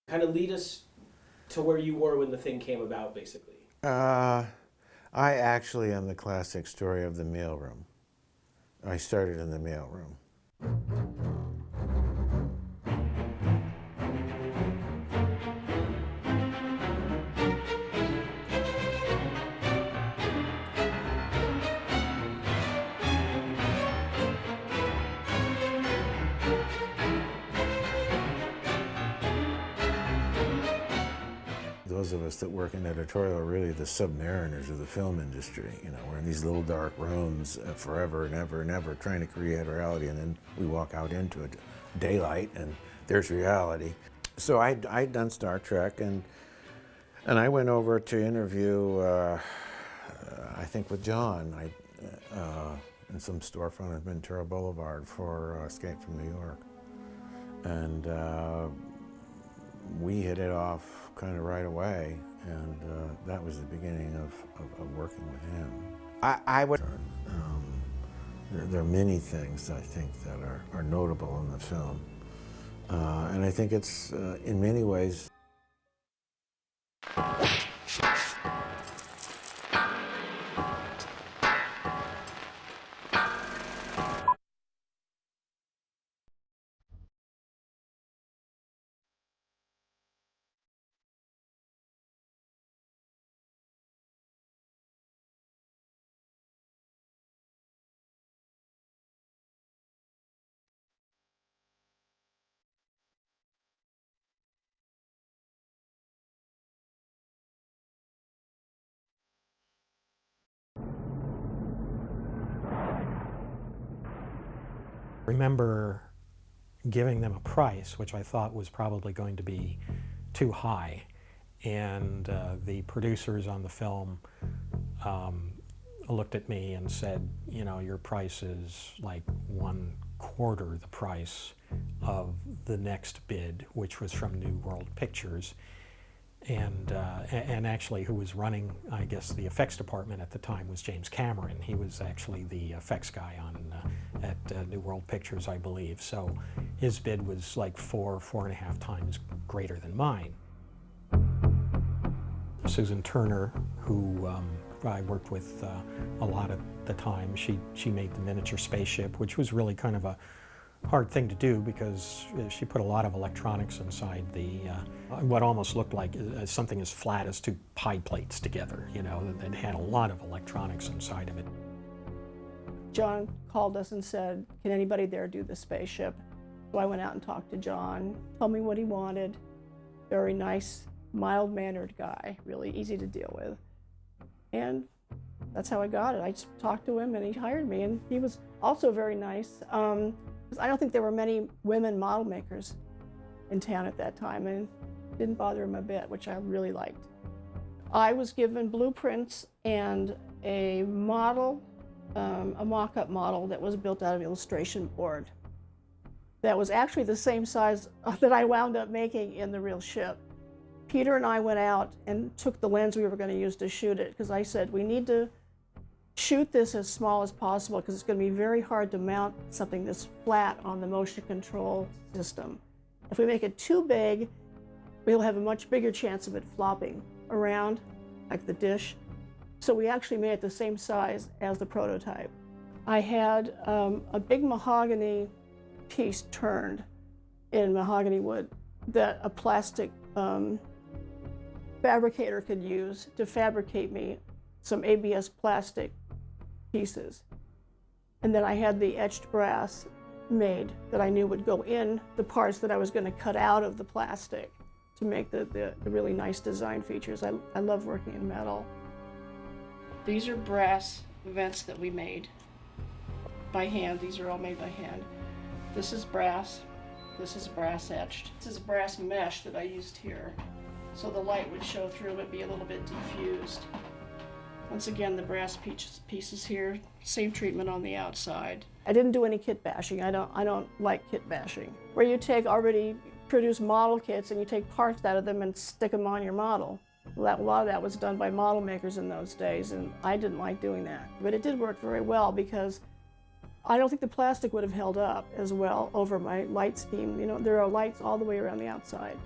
Kind of lead us to where you were when the thing came about, basically. I actually am the classic story of the mailroom. I started in the mailroom. Those of us that work in editorial are really the submariners of the film industry. You know, we're in these little dark rooms forever and ever and ever trying to create reality, and then we walk out into it, daylight, and there's reality. So I'd done Star Trek, and I went over to interview, I think with John, in some storefront at Ventura Boulevard for Escape from New York. And we hit it off kind of right away, and that was the beginning of working with him. I would. There are many things I think that are notable in the film, and I think it's in many ways. Remember giving them a price, which I thought was probably going to be too high. And the producers on the film looked at me and said, you know, your price is like 1/4 the price of the next bid, which was from New World Pictures. And actually who was running, I guess, the effects department at the time was James Cameron. He was actually the effects guy at New World Pictures, I believe. So his bid was like 4.5 times greater than mine. Susan Turner, who I worked with a lot at the time, she made the miniature spaceship, which was really kind of a hard thing to do because she put a lot of electronics inside the what almost looked like something as flat as 2 pie plates together, you know, that had a lot of electronics inside of it. John called us and said, can anybody there do the spaceship? So I went out and talked to John, told me what he wanted. Very nice, mild-mannered guy, really easy to deal with. And that's how I got it. I just talked to him and he hired me, and he was also very nice. I don't think there were many women model makers in town at that time, and it didn't bother him a bit, which I really liked. I was given blueprints and a model, a mock-up model that was built out of illustration board. That was actually the same size that I wound up making in the real ship. Peter and I went out and took the lens we were going to use to shoot it, because I said we need to shoot this as small as possible because it's going to be very hard to mount something this flat on the motion control system. If we make it too big, we'll have a much bigger chance of it flopping around like the dish. So we actually made it the same size as the prototype. I had a big mahogany piece turned in mahogany wood that a plastic fabricator could use to fabricate me some ABS plastic pieces. And then I had the etched brass made that I knew would go in the parts that I was going to cut out of the plastic to make the really nice design features. I love working in metal. These are brass vents that we made by hand. These are all made by hand. This is brass. This is brass etched. This is brass mesh that I used here. So the light would show through but be a little bit diffused. Once again, the brass pieces here, same treatment on the outside. I didn't do any kit bashing. I don't like kit bashing. Where you take already produced model kits and you take parts out of them and stick them on your model. Well, a lot of that was done by model makers in those days, and I didn't like doing that. But it did work very well because I don't think the plastic would have held up as well over my light scheme. You know, there are lights all the way around the outside.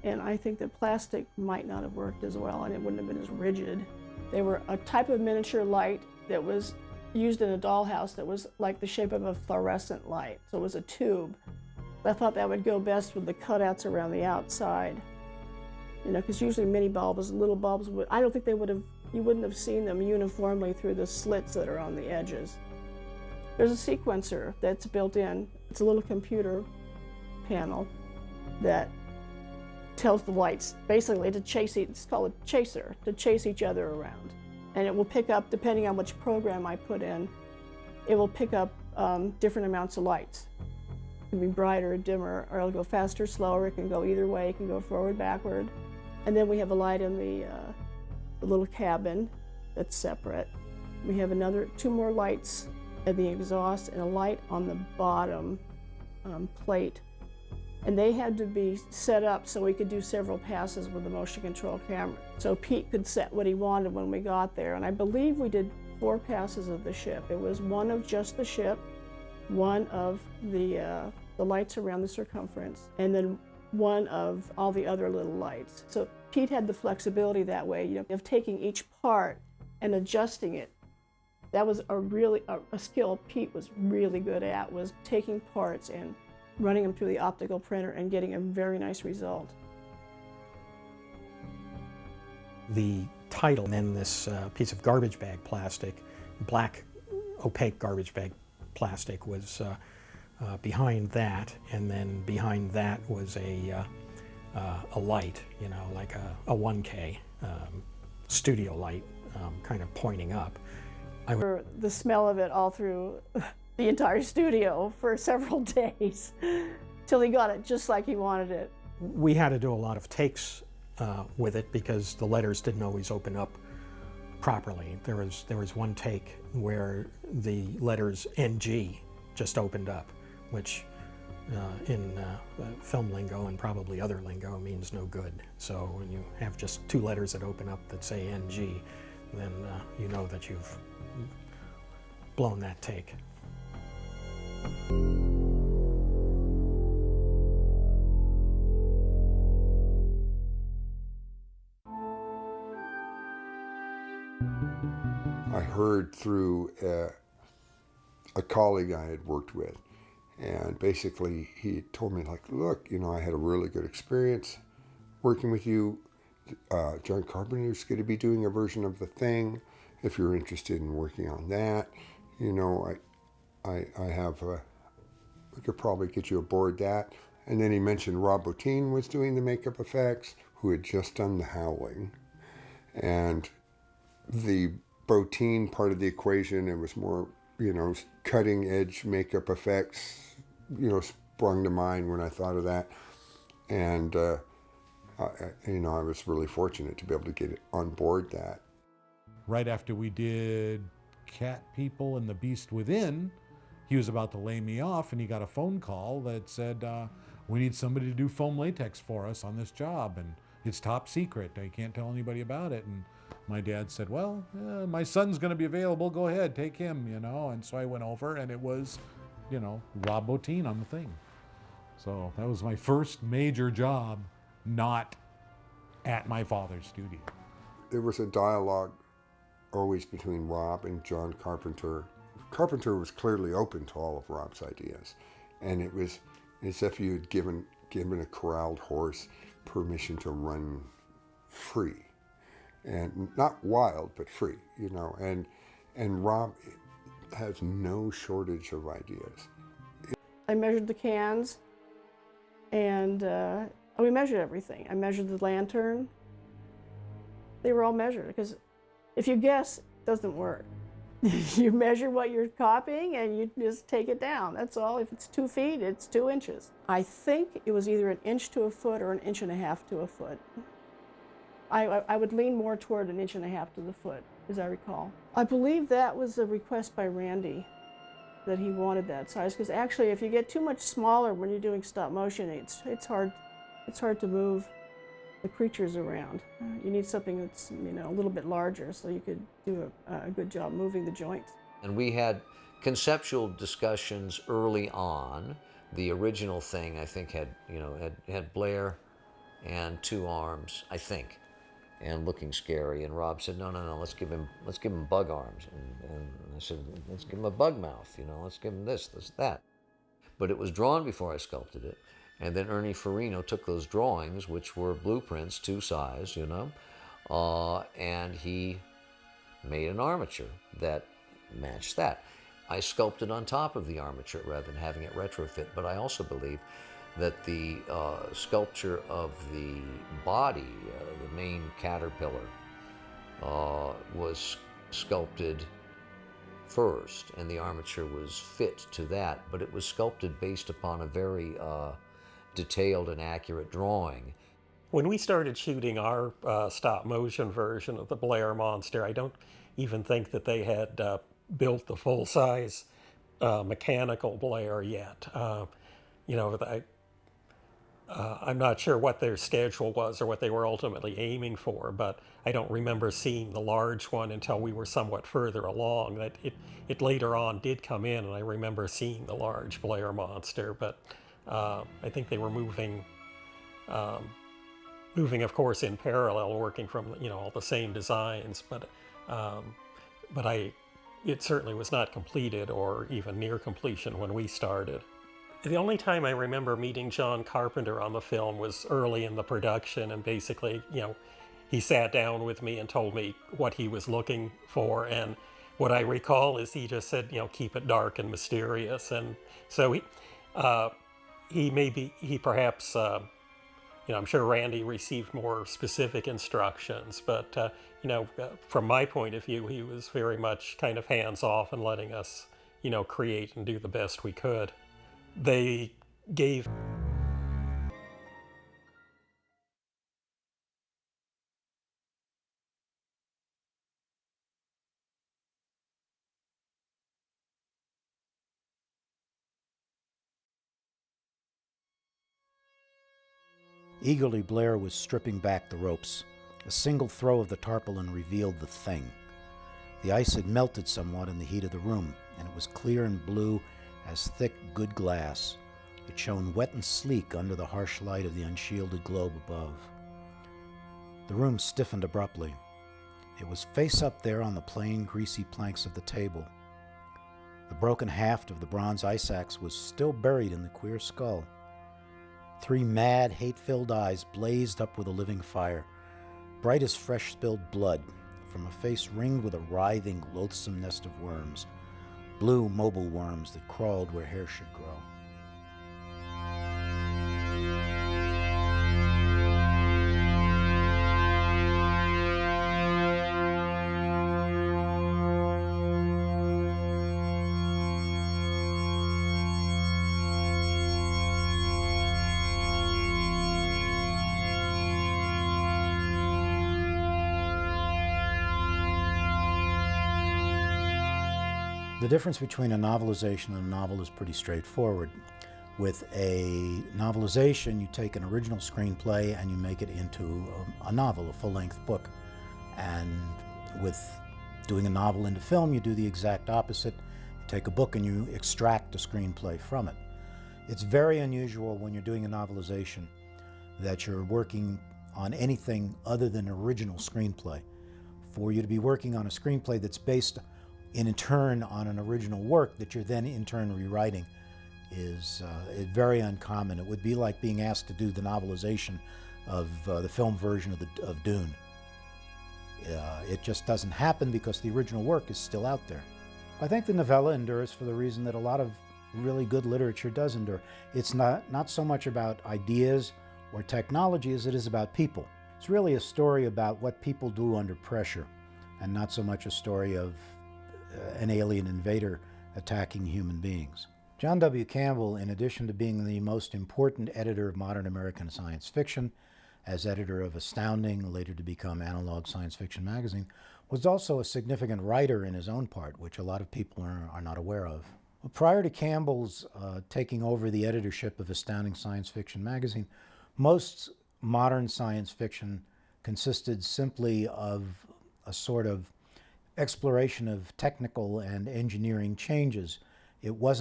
And I think that plastic might not have worked as well, and it wouldn't have been as rigid. They were a type of miniature light that was used in a dollhouse that was like the shape of a fluorescent light. So it was a tube. I thought that would go best with the cutouts around the outside. You know, because usually mini bulbs, little bulbs, I don't think they would have, you wouldn't have seen them uniformly through the slits that are on the edges. There's a sequencer that's built in. It's a little computer panel that tells the lights basically to chase, it's called a chaser, to chase each other around. And it will pick up, depending on which program I put in, it will pick up different amounts of lights. It can be brighter, dimmer, or it'll go faster, slower. It can go either way. It can go forward, backward. And then we have a light in the little cabin that's separate. We have two more lights at the exhaust and a light on the bottom plate. And they had to be set up so we could do several passes with the motion control camera. So Pete could set what he wanted when we got there. And I believe we did 4 passes of the ship. It was one of just the ship, one of the lights around the circumference, and then one of all the other little lights. So Pete had the flexibility that way, you know, of taking each part and adjusting it. That was a skill Pete was really good at, was taking parts and running them through the optical printer and getting a very nice result. The title, and then this piece of garbage bag plastic, black opaque garbage bag plastic, was behind that, and then behind that was a light, you know, like a 1K studio light, kind of pointing up. The smell of it all through the entire studio for several days till he got it just like he wanted it. We had to do a lot of takes with it because the letters didn't always open up properly. There was one take where the letters NG just opened up, which in film lingo and probably other lingo means no good. So when you have just 2 letters that open up that say NG, then you know that you've blown that take. I heard through a colleague I had worked with, and basically he told me, like, look, you know, I had a really good experience working with you. John Carpenter's going to be doing a version of The Thing. If you're interested in working on that, you know, I have we could probably get you aboard that. And then he mentioned Rob Bottin was doing the makeup effects, who had just done The Howling. And the Bottin part of the equation, it was more, you know, cutting edge makeup effects, you know, sprung to mind when I thought of that. And, you know, I was really fortunate to be able to get on board that. Right after we did Cat People and The Beast Within, he was about to lay me off, and he got a phone call that said, we need somebody to do foam latex for us on this job, and it's top secret. I can't tell anybody about it. And my dad said, well, my son's going to be available. Go ahead, take him, you know. And so I went over, and it was, you know, Rob Bottin on The Thing. So that was my first major job, not at my father's studio. There was a dialogue always between Rob and John Carpenter. Carpenter was clearly open to all of Rob's ideas, and it was as if you had given a corralled horse permission to run free, and not wild, but free, you know. And Rob has no shortage of ideas. I measured the cans, and we measured everything. I measured the lantern. They were all measured, because if you guess, it doesn't work. You measure what you're copying and you just take it down. That's all. If it's 2 feet, it's 2 inches. I think it was either 1 inch to a foot or 1.5 inches to a foot. I would lean more toward 1.5 inches to the foot, as I recall. I believe that was a request by Randy, that he wanted that size, because actually if you get too much smaller when you're doing stop motion, it's hard to move the creatures around. You need something that's, you know, a little bit larger so you could do a good job moving the joints. And we had conceptual discussions early on. The original Thing, I think, had Blair and 2 arms, I think, and looking scary. And Rob said, no, let's give him bug arms. And I said, let's give him a bug mouth, let's give him this, that. But it was drawn before I sculpted it. And then Ernie Farino took those drawings, which were blueprints, 2 size, and he made an armature that matched that. I sculpted on top of the armature rather than having it retrofit, but I also believe that the sculpture of the body, the main caterpillar, was sculpted first, and the armature was fit to that, but it was sculpted based upon a very detailed and accurate drawing. When we started shooting our stop motion version of the Blair Monster, I don't even think that they had built the full-size mechanical Blair yet. I'm not sure what their schedule was or what they were ultimately aiming for, but I don't remember seeing the large one until we were somewhat further along. That it later on did come in, and I remember seeing the large Blair Monster, but I think they were moving, of course, in parallel, working from all the same designs, but it certainly was not completed or even near completion when we started. The only time I remember meeting John Carpenter on the film was early in the production, and basically, he sat down with me and told me what he was looking for, and what I recall is he just said, keep it dark and mysterious, and so he perhaps, I'm sure Randy received more specific instructions, but from my point of view, he was very much kind of hands-off and letting us, create and do the best we could. They gave Eagerly, Blair was stripping back the ropes. A single throw of the tarpaulin revealed the thing. The ice had melted somewhat in the heat of the room, and it was clear and blue as thick, good glass. It shone wet and sleek under the harsh light of the unshielded globe above. The room stiffened abruptly. It was face up there on the plain, greasy planks of the table. The broken haft of the bronze ice axe was still buried in the queer skull. 3 mad, hate-filled eyes blazed up with a living fire, bright as fresh spilled blood, from a face ringed with a writhing, loathsome nest of worms, blue mobile worms that crawled where hair should grow. The difference between a novelization and a novel is pretty straightforward. With a novelization, you take an original screenplay and you make it into a novel, a full-length book. And with doing a novel into film, you do the exact opposite. You take a book and you extract a screenplay from it. It's very unusual when you're doing a novelization that you're working on anything other than an original screenplay. For you to be working on a screenplay that's based in turn on an original work that you're then in turn rewriting is very uncommon. It would be like being asked to do the novelization of the film version of Dune. It just doesn't happen because the original work is still out there. I think the novella endures for the reason that a lot of really good literature does endure. It's not so much about ideas or technology as it is about people. It's really a story about what people do under pressure, and not so much a story of an alien invader attacking human beings. John W. Campbell, in addition to being the most important editor of modern American science fiction, as editor of Astounding, later to become Analog Science Fiction magazine, was also a significant writer in his own part, which a lot of people are not aware of. Well, prior to Campbell's taking over the editorship of Astounding Science Fiction magazine, most modern science fiction consisted simply of a sort of exploration of technical and engineering changes. It was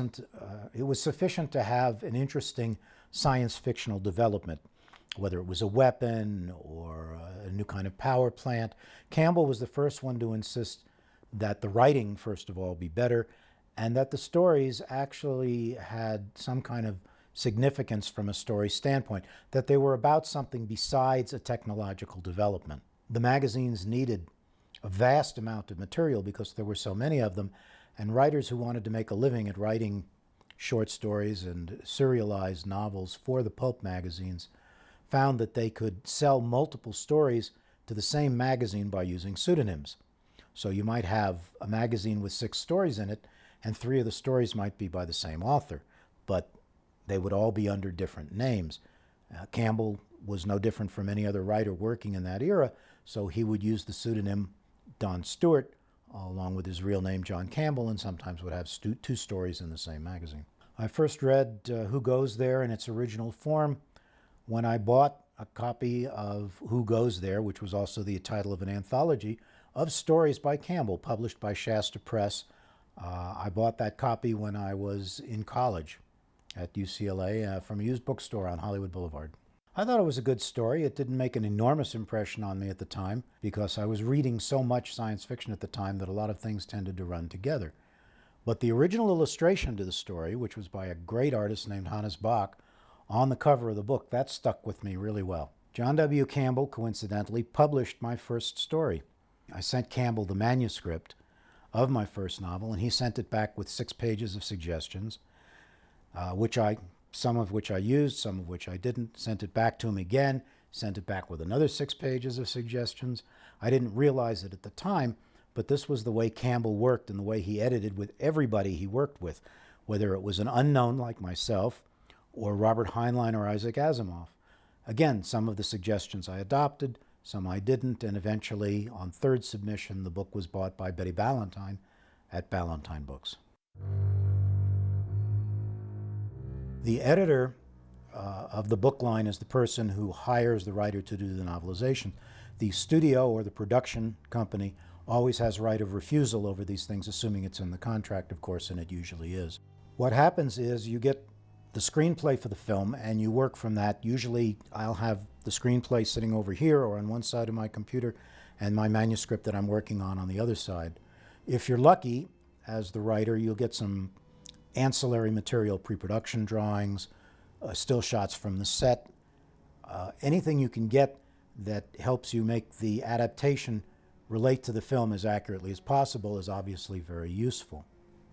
sufficient to have an interesting science fictional development. whether it was a weapon or a new kind of power plant. Campbell was the first one to insist that the writing, first of all, be better, and that the stories actually had some kind of significance from a story standpoint, that they were about something besides a technological development. The magazines needed a vast amount of material because there were so many of them, and writers who wanted to make a living at writing short stories and serialized novels for the pulp magazines found that they could sell multiple stories to the same magazine by using pseudonyms. So you might have a magazine with 6 stories in it, and 3 of the stories might be by the same author, but they would all be under different names. Campbell was no different from any other writer working in that era, so he would use the pseudonym Don Stewart along with his real name John Campbell, and sometimes would have 2 stories in the same magazine. I first read Who Goes There in its original form when I bought a copy of Who Goes There, which was also the title of an anthology of stories by Campbell, published by Shasta Press. I bought that copy when I was in college at UCLA from a used bookstore on Hollywood Boulevard. I thought it was a good story. It didn't make an enormous impression on me at the time because I was reading so much science fiction at the time that a lot of things tended to run together. But the original illustration to the story, which was by a great artist named Hannes Bach, on the cover of the book, that stuck with me really well. John W. Campbell, coincidentally, published my first story. I sent Campbell the manuscript of my first novel, and he sent it back with 6 pages of suggestions, some of which I used, some of which I didn't. Sent it back to him again, sent it back with another 6 pages of suggestions. I didn't realize it at the time, but this was the way Campbell worked and the way he edited with everybody he worked with, whether it was an unknown like myself or Robert Heinlein or Isaac Asimov. Again, some of the suggestions I adopted, some I didn't, and eventually, on 3rd submission, the book was bought by Betty Ballantine at Ballantine Books. The editor of the book line is the person who hires the writer to do the novelization. The studio or the production company always has right of refusal over these things, assuming it's in the contract, of course, and it usually is. What happens is you get the screenplay for the film and you work from that. Usually I'll have the screenplay sitting over here or on one side of my computer and my manuscript that I'm working on the other side. If you're lucky, as the writer, you'll get some ancillary material, pre-production drawings, still shots from the set. Anything you can get that helps you make the adaptation relate to the film as accurately as possible is obviously very useful.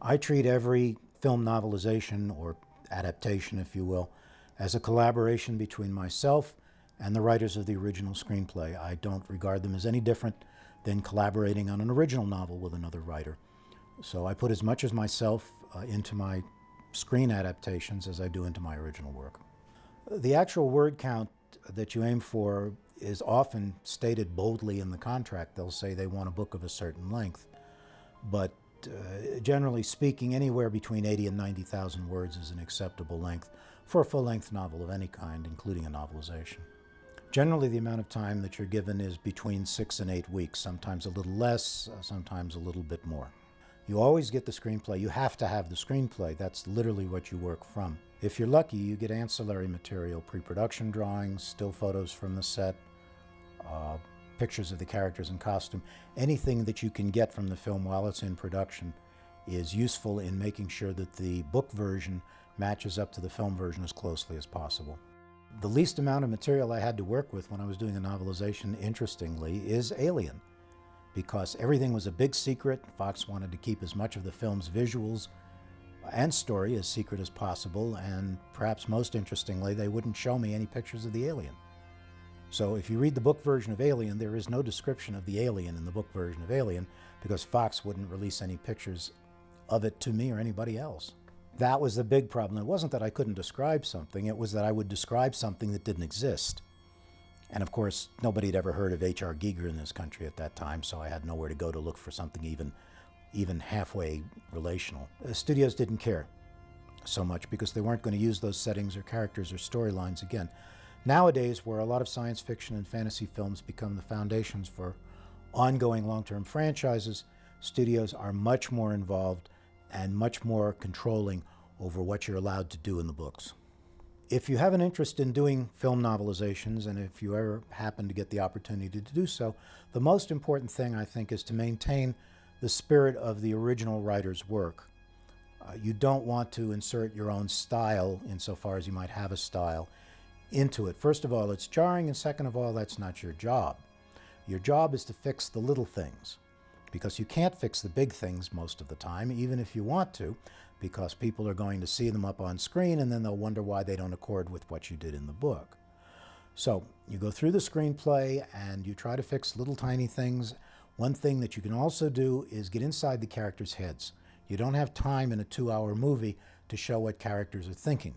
I treat every film novelization, or adaptation if you will, as a collaboration between myself and the writers of the original screenplay. I don't regard them as any different than collaborating on an original novel with another writer. So I put as much as myself into my screen adaptations as I do into my original work. The actual word count that you aim for is often stated boldly in the contract. They'll say they want a book of a certain length, but generally speaking, anywhere between 80 and 90,000 words is an acceptable length for a full-length novel of any kind, including a novelization. Generally, the amount of time that you're given is between 6 and 8 weeks, sometimes a little less, sometimes a little bit more. You always get the screenplay. You have to have the screenplay. That's literally what you work from. If you're lucky, you get ancillary material, pre-production drawings, still photos from the set, pictures of the characters in costume. Anything that you can get from the film while it's in production is useful in making sure that the book version matches up to the film version as closely as possible. The least amount of material I had to work with when I was doing a novelization, interestingly, is Alien, because everything was a big secret. Fox wanted to keep as much of the film's visuals and story as secret as possible, and perhaps most interestingly, they wouldn't show me any pictures of the alien. So if you read the book version of Alien, there is no description of the alien in the book version of Alien because Fox wouldn't release any pictures of it to me or anybody else. That was the big problem. It wasn't that I couldn't describe something, it was that I would describe something that didn't exist. And of course, nobody had ever heard of H.R. Giger in this country at that time, so I had nowhere to go to look for something even halfway relational. Studios didn't care so much because they weren't going to use those settings or characters or storylines again. Nowadays, where a lot of science fiction and fantasy films become the foundations for ongoing long-term franchises, studios are much more involved and much more controlling over what you're allowed to do in the books. If you have an interest in doing film novelizations, and if you ever happen to get the opportunity to do so, the most important thing, I think, is to maintain the spirit of the original writer's work. You don't want to insert your own style, insofar as you might have a style, into it. First of all, it's jarring, and second of all, that's not your job. Your job is to fix the little things, because you can't fix the big things most of the time, even if you want to, because people are going to see them up on screen and then they'll wonder why they don't accord with what you did in the book. So you go through the screenplay and you try to fix little tiny things. One thing that you can also do is get inside the characters' heads. You don't have time in a 2-hour movie to show what characters are thinking,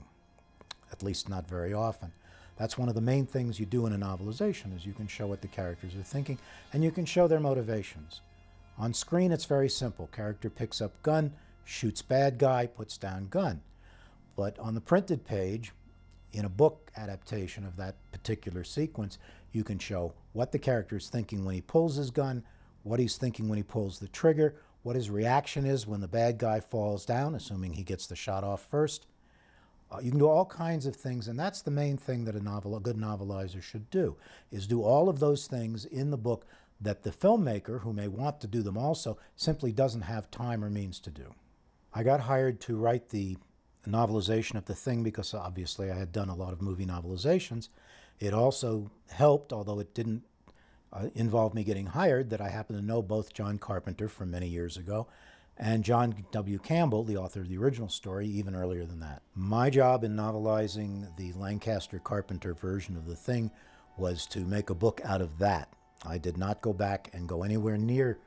at least not very often. That's one of the main things you do in a novelization, is you can show what the characters are thinking, and you can show their motivations. On screen, it's very simple. Character picks up gun, shoots bad guy, puts down gun. But on the printed page, in a book adaptation of that particular sequence, you can show what the character is thinking when he pulls his gun, what he's thinking when he pulls the trigger, what his reaction is when the bad guy falls down, assuming he gets the shot off first. You can do all kinds of things, and that's the main thing that a good novelizer should do, is do all of those things in the book that the filmmaker, who may want to do them also, simply doesn't have time or means to do. I got hired to write the novelization of The Thing because obviously I had done a lot of movie novelizations. It also helped, although it didn't involve me getting hired, that I happen to know both John Carpenter from many years ago and John W. Campbell, the author of the original story, even earlier than that. My job in novelizing the Lancaster-Carpenter version of The Thing was to make a book out of that. I did not go back and go anywhere near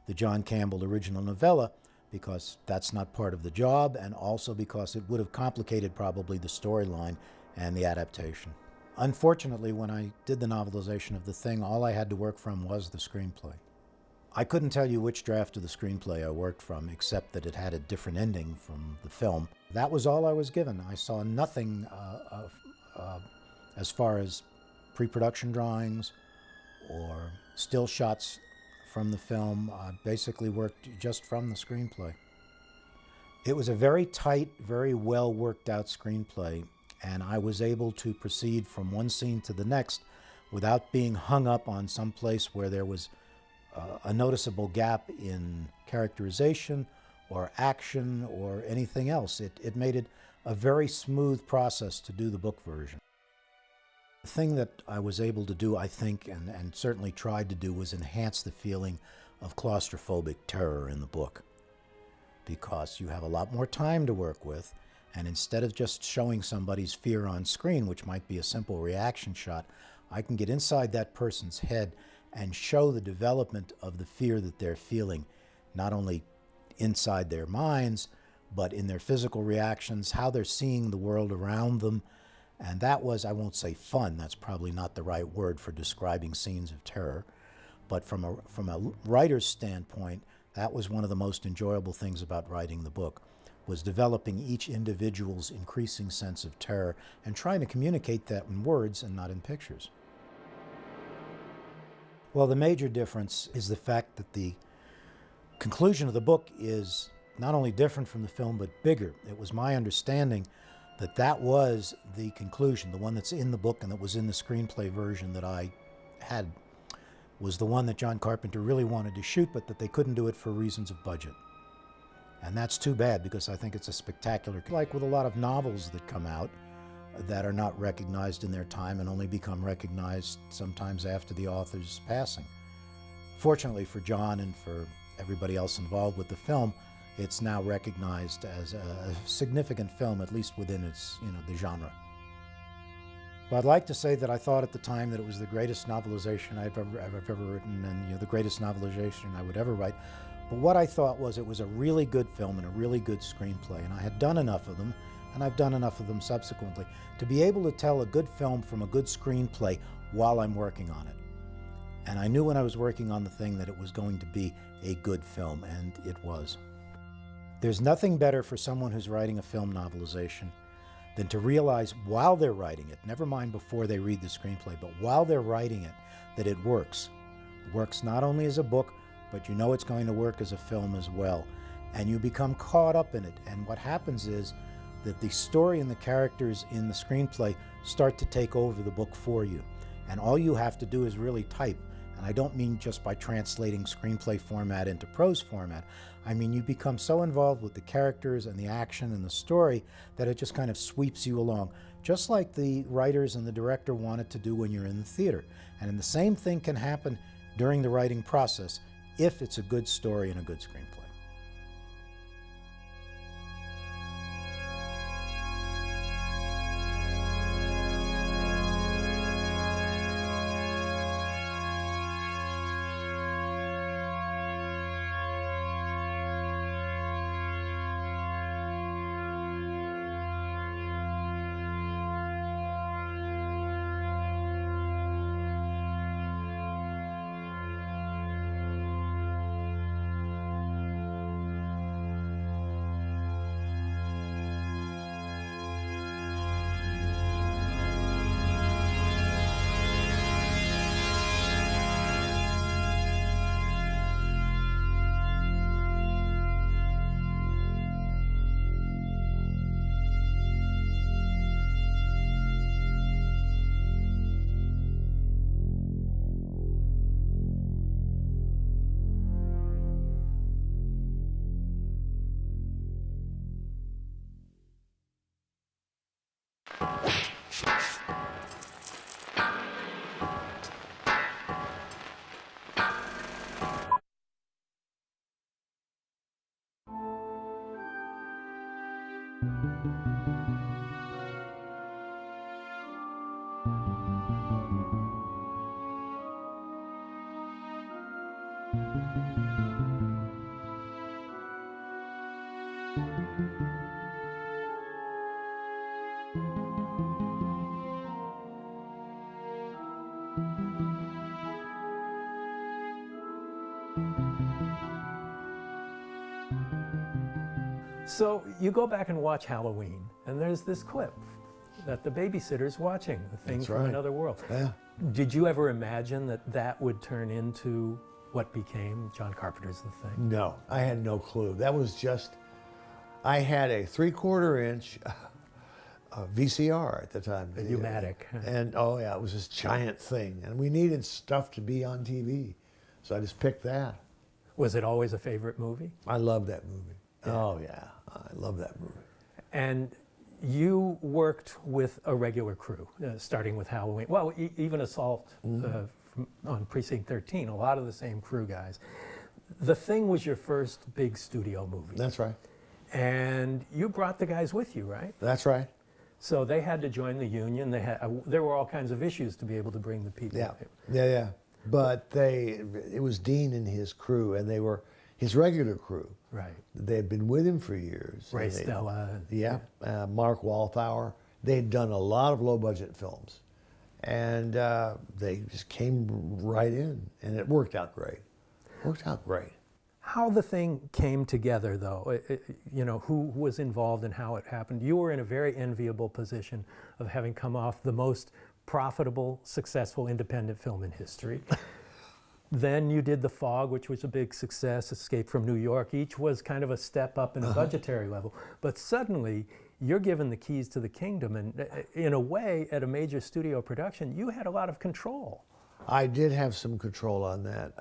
the John Campbell original novella, because that's not part of the job, and also because it would have complicated probably the storyline and the adaptation. Unfortunately, when I did the novelization of The Thing, all I had to work from was the screenplay. I couldn't tell you which draft of the screenplay I worked from, except that it had a different ending from the film. That was all I was given. I saw nothing as far as pre-production drawings or still shots from the film. I basically worked just from the screenplay. It was a very tight, very well worked out screenplay, and I was able to proceed from one scene to the next without being hung up on some place where there was a noticeable gap in characterization or action or anything else. It made it a very smooth process to do the book version. The thing that I was able to do, I think, and certainly tried to do, was enhance the feeling of claustrophobic terror in the book, because you have a lot more time to work with, and instead of just showing somebody's fear on screen, which might be a simple reaction shot, I can get inside that person's head and show the development of the fear that they're feeling, not only inside their minds, but in their physical reactions, how they're seeing the world around them. And that was, I won't say fun, that's probably not the right word for describing scenes of terror, but from a writer's standpoint, that was one of the most enjoyable things about writing the book, was developing each individual's increasing sense of terror and trying to communicate that in words and not in pictures. Well, the major difference is the fact that the conclusion of the book is not only different from the film, but bigger. It was my understanding that that was the conclusion, the one that's in the book and that was in the screenplay version that I had, was the one that John Carpenter really wanted to shoot, but that they couldn't do it for reasons of budget. And that's too bad, because I think it's a spectacular, like with a lot of novels that come out that are not recognized in their time and only become recognized sometimes after the author's passing. Fortunately for John and for everybody else involved with the film, it's now recognized as a significant film, at least within its, the genre. Well, I'd like to say that I thought at the time that it was the greatest novelization I've ever written, and the greatest novelization I would ever write. But what I thought was it was a really good film and a really good screenplay, and I had done enough of them, and I've done enough of them subsequently, to be able to tell a good film from a good screenplay while I'm working on it. And I knew when I was working on The Thing that it was going to be a good film, and it was. There's nothing better for someone who's writing a film novelization than to realize while they're writing it, never mind before they read the screenplay, but while they're writing it, that it works. It works not only as a book, but you know it's going to work as a film as well. And you become caught up in it. And what happens is, that the story and the characters in the screenplay start to take over the book for you. And all you have to do is really type. And I don't mean just by translating screenplay format into prose format. I mean, you become so involved with the characters and the action and the story that it just kind of sweeps you along, just like the writers and the director wanted to do when you're in the theater. And the same thing can happen during the writing process if it's a good story and a good screenplay. So you go back and watch Halloween, and there's this clip that the babysitter's watching, the thing That's from right. another world. Yeah. Did you ever imagine that that would turn into what became John Carpenter's The Thing? No, I had no clue. That was just, I had a 3/4 inch VCR at the time. A U-matic. And oh yeah, it was this giant thing. And we needed stuff to be on TV. So I just picked that. Was it always a favorite movie? I love that movie. Oh yeah, I love that movie. And you worked with a regular crew, starting with Halloween. Well, even Assault on Precinct 13, a lot of the same crew guys. The Thing was your first big studio movie. That's right. And you brought the guys with you, right? That's right. So they had to join the union. They had, there were all kinds of issues to be able to bring the people. Yeah, yeah. But it was Dean and his crew, and they were his regular crew. Right. They had been with him for years. Ray Stella. Yeah, Mark Walthour. They'd done a lot of low-budget films, and they just came right in, and it worked out great. Worked out great. How The Thing came together, though, you know, who was involved and how it happened. You were in a very enviable position of having come off the most profitable, successful independent film in history. Then you did The Fog, which was a big success, Escape from New York. Each was kind of a step up in a budgetary level. But suddenly, you're given the keys to the kingdom, and in a way, at a major studio production, you had a lot of control. I did have some control on that.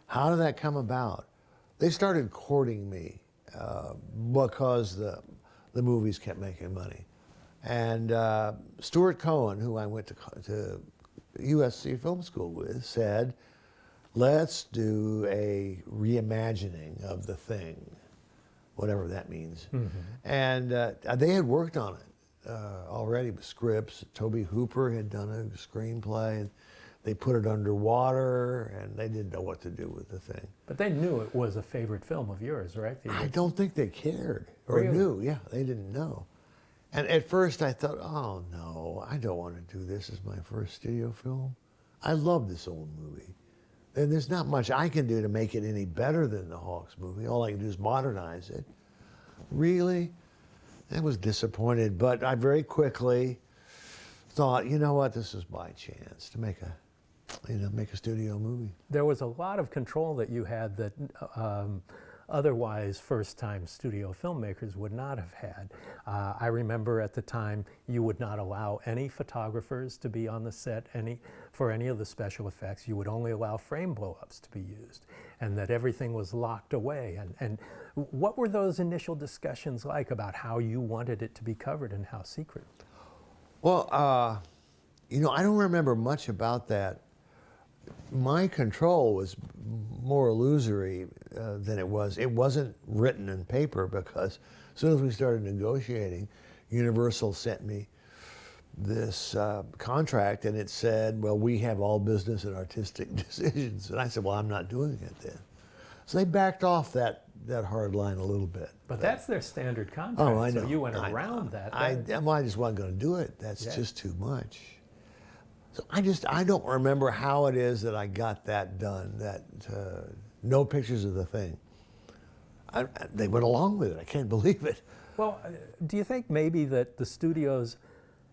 How did that come about? They started courting me because the movies kept making money. And Stuart Cohen, who I went to USC Film School with, said, let's do a reimagining of The Thing, whatever that means. And they had worked on it already with scripts. Toby Hooper had done a screenplay, and they put it underwater, and they didn't know what to do with The Thing. But they knew it was a favorite film of yours, right? I don't think they cared or Really? knew. Yeah, they didn't know. And at first I thought, oh no, I don't want to do this as my first studio film. I love this old movie. And there's not much I can do to make it any better than the Hawks movie. All I can do is modernize it. Really? I was disappointed, but I very quickly thought, you know what, this is my chance to make a studio movie. There was a lot of control that you had that otherwise first-time studio filmmakers would not have had. I remember at the time you would not allow any photographers to be on the set for any of the special effects. You would only allow frame blow-ups to be used, and that everything was locked away. And what were those initial discussions like about how you wanted it to be covered and how secret? Well, you know, I don't remember much about that. My control was more illusory than it was. It wasn't written in paper because as soon as we started negotiating, Universal sent me this contract and it said, well, we have all business and artistic decisions. And I said, well, I'm not doing it then. So they backed off that hard line a little bit. But that's their standard contract. Oh, I know. So you went around that. I just wasn't going to do it. That's just too much. So I don't remember how it is that I got that done, that no pictures of the thing. They went along with it. I can't believe it. Well, do you think maybe that the studios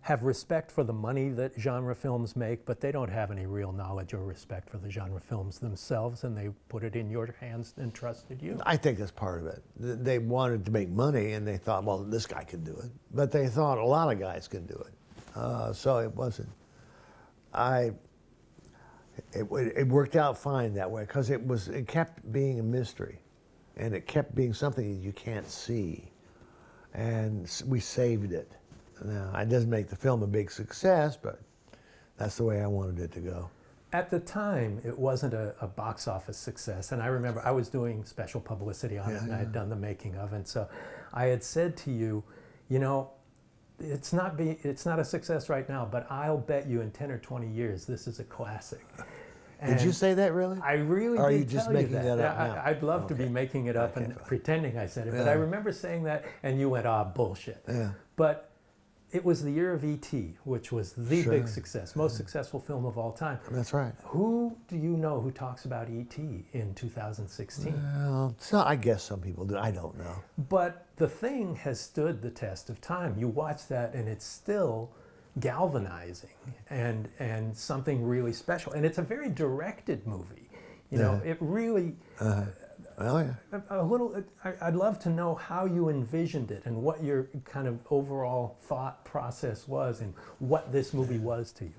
have respect for the money that genre films make, but they don't have any real knowledge or respect for the genre films themselves, and they put it in your hands and trusted you? I think that's part of it. They wanted to make money, and they thought, well, this guy can do it. But they thought a lot of guys can do it. So it wasn't. It worked out fine that way because it kept being a mystery, and it kept being something that you can't see, and we saved it. Now, it doesn't make the film a big success, but that's the way I wanted it to go. At the time, it wasn't a box office success, and I remember I was doing special publicity on it, and I had done the making of it, and so I had said to you, you know, it's not a success right now, but I'll bet you in 10 or 20 years this is a classic. And did you say that really? I really or did. Are you just tell making you that up now? I'd love to be making it up and pretending I said it, but I remember saying that, and you went, bullshit. Yeah. But it was the year of E.T., which was the big success, most successful film of all time. That's right. Who do you know who talks about E.T. in 2016? Well, I guess some people do. I don't know. But the thing has stood the test of time. You watch that, and it's still galvanizing and something really special. And it's a very directed movie. You know, it really... I'd love to know how you envisioned it and what your kind of overall thought process was and what this movie was to you.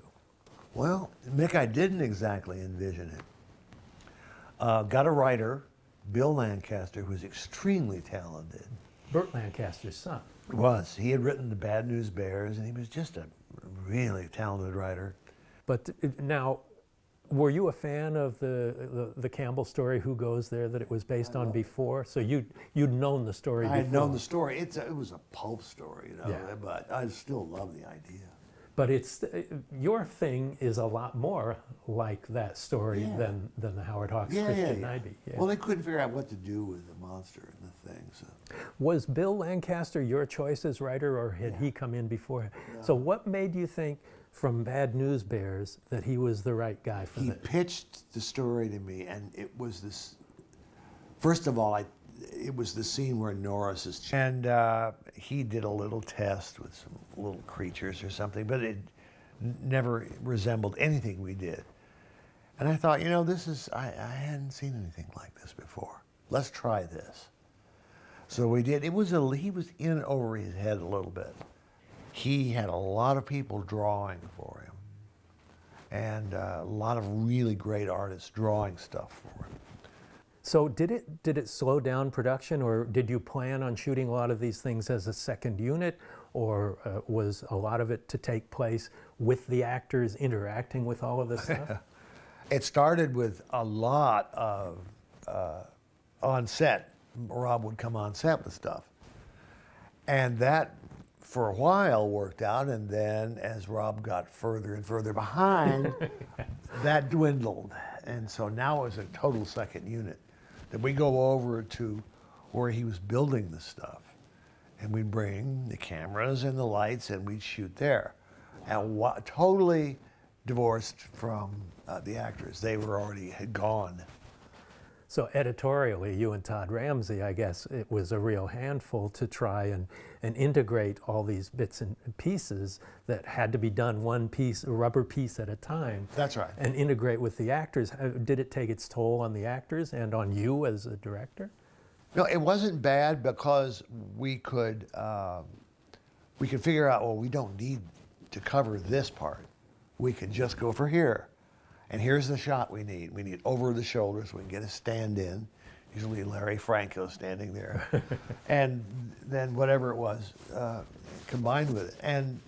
Well, Mick, I didn't exactly envision it. Got a writer, Bill Lancaster, who was extremely talented. Burt Lancaster's son. Was. He had written The Bad News Bears, and he was just a really talented writer. But now, were you a fan of the Campbell story, Who Goes There, that it was based on before? So you'd known the story before. I had known the story. It was a pulp story, you know, but I still love the idea. But your thing is a lot more like that story than the Howard Hawks Christian Nyby. Yeah. Well, they couldn't figure out what to do with the monster and the thing. So. Was Bill Lancaster your choice as writer, or had he come in before? No. So what made you think from Bad News Bears that he was the right guy for this? He pitched the story to me, and it was this. First of all, it was the scene where Norris is, and he did a little test with some little creatures or something, but it never resembled anything we did. And I thought, you know, I hadn't seen anything like this before. Let's try this. So we did. He was in over his head a little bit. He had a lot of people drawing for him, and a lot of really great artists drawing stuff for him. So did it slow down production, or did you plan on shooting a lot of these things as a second unit, or was a lot of it to take place with the actors interacting with all of this stuff? It started with a lot of on set. Rob would come on set with stuff, and that for a while worked out, and then as Rob got further and further behind, that dwindled, and so now it's a total second unit. Then we go over to where he was building the stuff, and we'd bring the cameras and the lights, and we'd shoot there, and totally divorced from the actors. They had gone. So editorially, you and Todd Ramsey, I guess it was a real handful to try and integrate all these bits and pieces that had to be done one piece, a rubber piece at a time. That's right. And integrate with the actors. Did it take its toll on the actors and on you as a director? No, it wasn't bad because we could figure out, well, we don't need to cover this part. We can just go for here. And here's the shot we need. We need over the shoulder so we can get a stand-in. Usually Larry Franco standing there. And then whatever it was, combined with it. And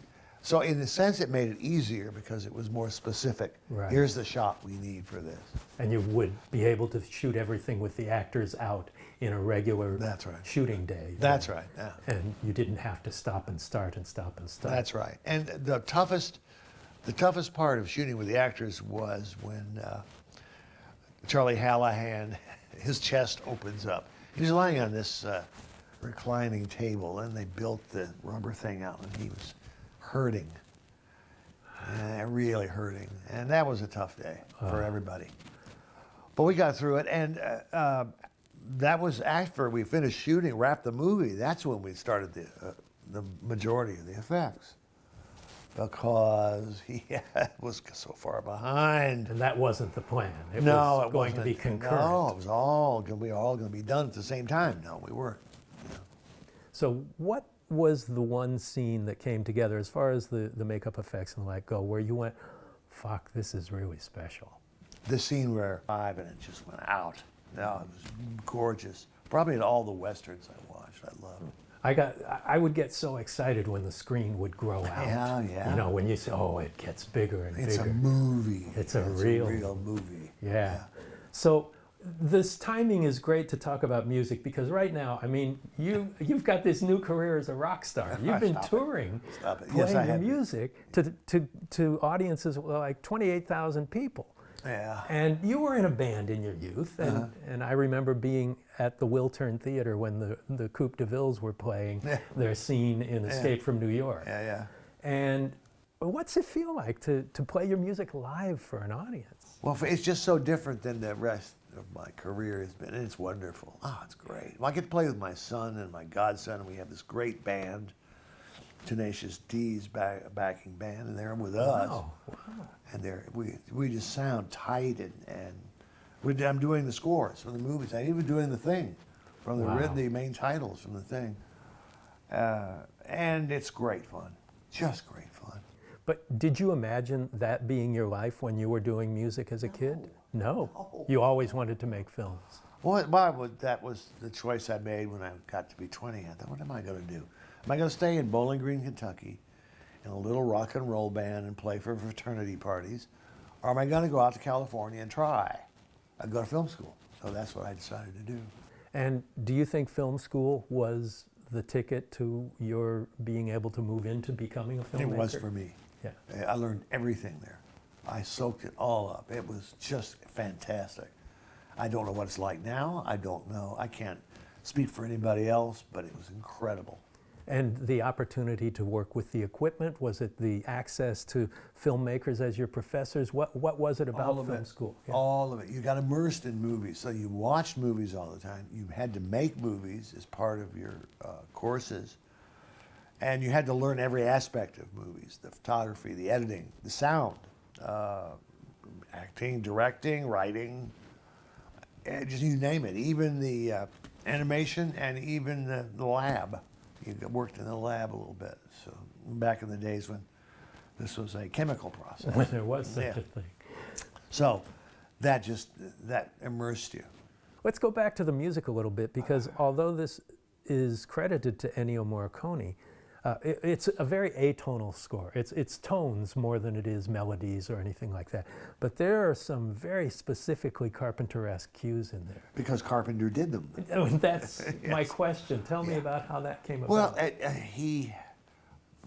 so in a sense, it made it easier because it was more specific. Right. Here's the shot we need for this. And you would be able to shoot everything with the actors out in a regular That's right. shooting day. That's right, yeah. And you didn't have to stop and start and stop and start. That's right. And the toughest part of shooting with the actors was when Charlie Hallahan, his chest opens up. He's lying on this reclining table, and they built the rubber thing out, and he was hurting, really hurting. And that was a tough day for everybody. But we got through it, and that was after we finished shooting, wrapped the movie. That's when we started the majority of the effects, because he was so far behind. And that wasn't the plan. It No, was it going to wasn't. be concurrent. No, it was all going to be done at the same time. No, we weren't. So what was the one scene that came together as far as the makeup effects and the like go, where you went, fuck, this is really special? The scene where and it just went out. No, it was gorgeous. Probably in all the westerns I watched, I loved it. I would get so excited when the screen would grow out. Yeah, yeah. You know, when you say, oh, it gets bigger and It's bigger. a movie. It's a real movie. Yeah. So this timing is great to talk about music because right now, I mean, you've got this new career as a rock star. You've been touring, Stop it. playing Yes, I your have. music to audiences like 28,000 people. Yeah. And you were in a band in your youth, and I remember being at the Wiltern Theater when the Coupe de Villes were playing their scene in Escape from New York. Yeah, yeah. And what's it feel like to play your music live for an audience? Well, it's just so different than the rest of my career has been, and it's wonderful. Oh, it's great. Well, I get to play with my son and my godson, and we have this great band, Tenacious D's backing band, and they're with us. Wow. And we just sound tight, and I'm doing the scores from the movies. I'm even doing the thing from the main titles from the thing. And it's great fun, just great fun. But did you imagine that being your life when you were doing music as a kid? No. You always wanted to make films. Well, that was the choice I made when I got to be 20. I thought, what am I going to do? Am I going to stay in Bowling Green, Kentucky, in a little rock and roll band and play for fraternity parties? Or am I going to go out to California and try? I'd go to film school. So that's what I decided to do. And do you think film school was the ticket to your being able to move into becoming a filmmaker? It was for me. Yeah. I learned everything there. I soaked it all up. It was just fantastic. I don't know what it's like now. I don't know. I can't speak for anybody else, but it was incredible. And the opportunity to work with the equipment, was it the access to filmmakers as your professors? What was it about film school? Yeah. All of it. You got immersed in movies. So you watched movies all the time. You had to make movies as part of your courses. And you had to learn every aspect of movies, the photography, the editing, the sound, acting, directing, writing, just you name it. Even the animation and even the lab. You worked in the lab a little bit. So back in the days when this was a chemical process. When there was such a thing. So that immersed you. Let's go back to the music a little bit, because although this is credited to Ennio Morricone, it's a very atonal score. It's tones more than it is melodies or anything like that. But there are some very specifically Carpenter-esque cues in there. Because Carpenter did them. That's my question. Tell me about how that came about. Well,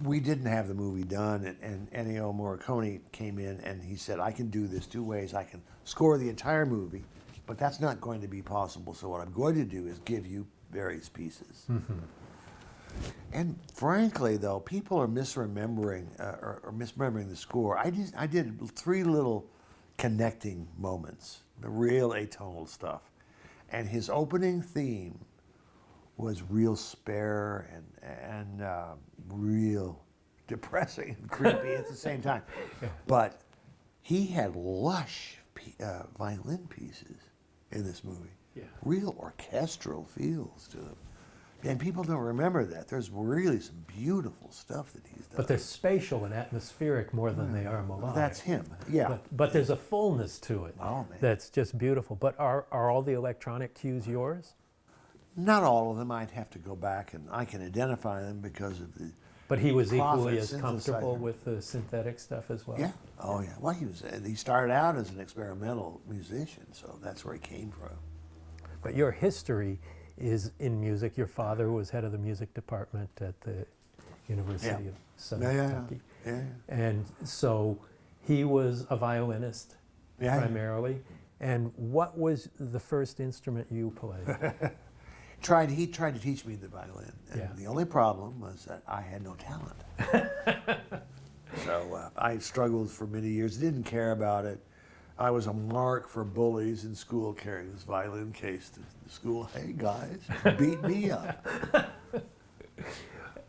we didn't have the movie done, and Ennio Morricone came in and he said, I can do this two ways. I can score the entire movie, but that's not going to be possible. So what I'm going to do is give you various pieces. Mm-hmm. And frankly, though, people are misremembering or misremembering the score. I did three little connecting moments, the real atonal stuff, and his opening theme was real spare and real depressing and creepy at the same time. But he had lush violin pieces in this movie. real orchestral feels to them. And people don't remember that. There's really some beautiful stuff that he's done. But they're spatial and atmospheric more than they are melodic. That's him, yeah. But there's a fullness to it Oh, man. that's just beautiful. But are all the electronic cues yours? Not all of them. I'd have to go back, and I can identify them because of the. But he was equally Prophet as comfortable synthesizer. with the synthetic stuff as well? Yeah. Oh, yeah. Well, he started out as an experimental musician, so that's where he came from. But your history is in music. Your father was head of the music department at the University of Southern Kentucky. Yeah. And so he was a violinist primarily. And what was the first instrument you played? He tried to teach me the violin, and the only problem was that I had no talent. So I struggled for many years, didn't care about it. I was a mark for bullies in school, carrying this violin case to school. Hey guys, beat me up.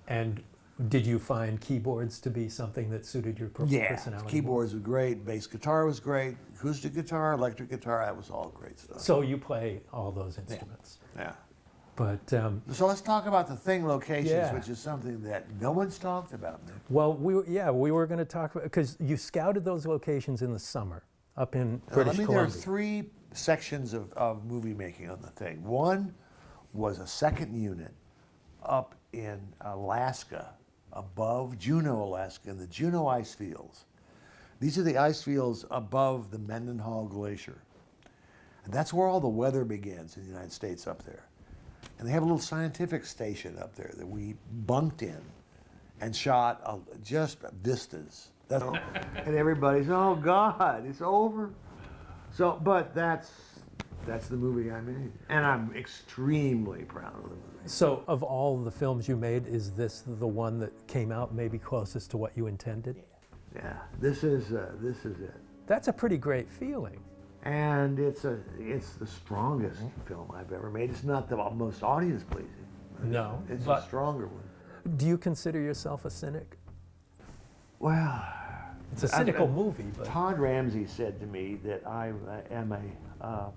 And did you find keyboards to be something that suited your personality? Keyboards were great, bass guitar was great, acoustic guitar, electric guitar, that was all great stuff. So you play all those instruments. Yeah. But so let's talk about the thing locations, Yeah. which is something that no one's talked about. well, we were going to talk about, because you scouted those locations in the summer up in British There are Columbia. three sections of movie making on the thing. One was a second unit up in Alaska, above Juneau, Alaska, in the Juneau ice fields. These are the ice fields above the Mendenhall Glacier. And that's where all the weather begins in the United States up there. And they have a little scientific station up there that we bunked in and shot just vistas. And everybody's, oh God, it's over. So, but that's the movie I made. And I'm extremely proud of the movie. So of all the films you made, is this the one that came out maybe closest to what you intended? Yeah, this is it. That's a pretty great feeling. And it's the strongest film I've ever made. It's not the most audience pleasing. No, It's but a stronger one. do you consider yourself a cynic? Well, It's a cynical movie, but Todd Ramsey said to me that I am a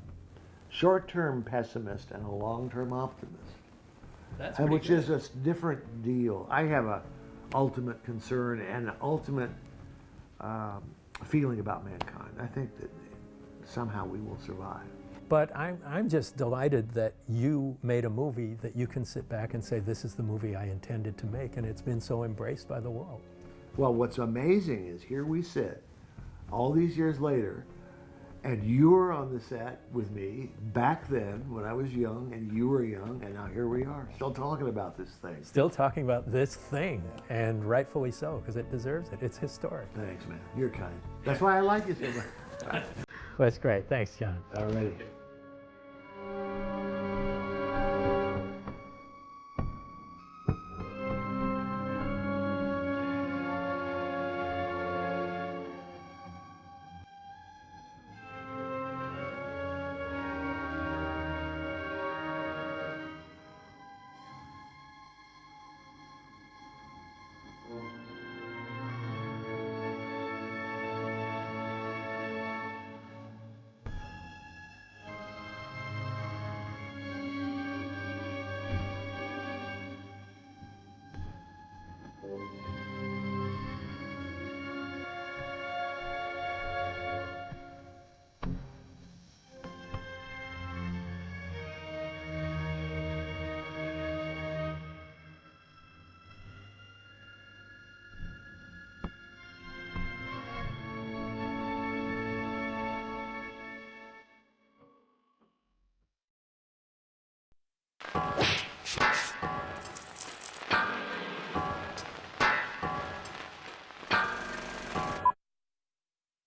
short-term pessimist and a long-term optimist. that's Which is a different deal. I have a ultimate concern and an ultimate feeling about mankind. I think that somehow we will survive. But I'm just delighted that you made a movie that you can sit back and say, this is the movie I intended to make, and it's been so embraced by the world. Well, what's amazing is here we sit, all these years later, and you were on the set with me back then when I was young, and you were young, and now here we are, still talking about this thing. Still talking about this thing, and rightfully so, because it deserves it. It's historic. Thanks, man. You're kind. That's why I like you so much. Well, that's great. Thanks, John. All righty.